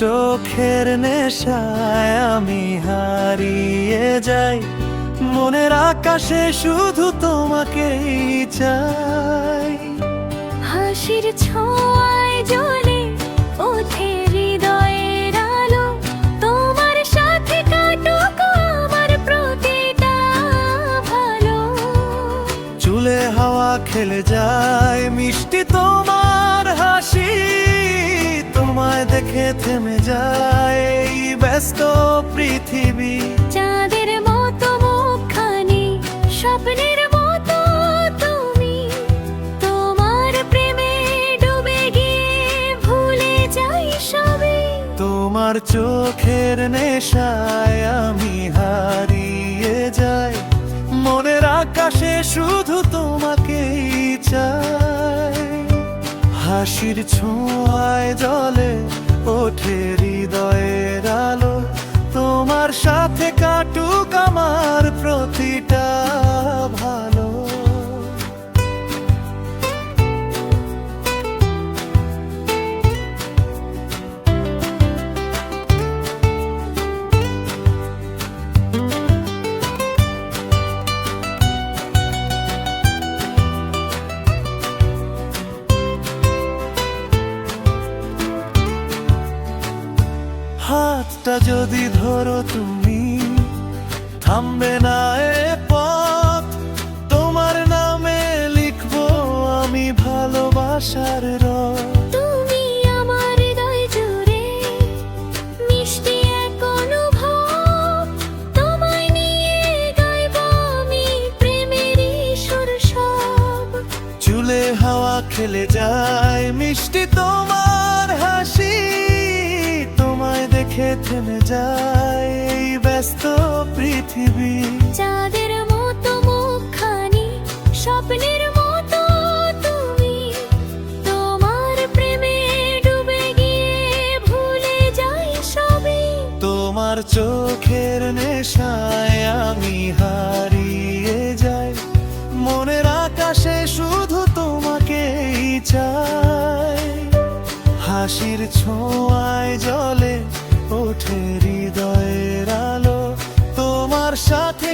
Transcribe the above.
চোখের নেশায় আমি হারিয়ে যাই, মনের আকাশে শুধু তোমাকেই চাই। হাসির ছোঁয়ায় জ্বলে ওঠে হৃদয়ের আলো, তোমার সাথে কাটুক আমার প্রতিটা ভালো। চুলে হাওয়া খেলে যায় মিষ্টি তোমার হাসি, তোমায় দেখে থেমে যায় এই ব্যস্ত পৃথিবী। চাঁদের মতো মুখখানি, স্বপ্নের মতো তুমি, তোমার প্রেমে ডুবে গিয়ে ভুলে যাই সবে। তোমার চোখের নেশায় আমি হারিয়ে যাই, মনের আকাশে শুধু তোমাকেই চাই। হাসির ছোঁয়ায় জ্বলে ওঠে হৃদয়ের আলো, তোমার সাথে কাটুক আমার প্রতিটা ভালো। হাতটা যদি ধরো তুমি, থামবে না এ পথ, তোমার নামে লিখবো আমি ভালোবাসার রথ। তুমি আমার হৃদয় জুড়ে মিষ্টি এক অনুভব, তোমায় নিয়ে গাইব আমি প্রেমেরই সুর সব। চুলে হাওয়া খেলে যায় মিষ্টি তোমার হাসি, তোমায় দেখে থেমে যায় এই ব্যস্ত পৃথিবী। চাঁদের মতো মুখখানি, স্বপ্নের মতো তুমি, তোমার প্রেমে ডুবে গিয়ে ভুলে যাই সবে। তোমার চোখের নেশায় আমি হারিয়ে যাই, মনের আকাশে শুধু তোমাকেই চাই। হাসির ছোঁয়ায় জ্বলে ওঠে হৃদয়ের আলো, তোমার সাথে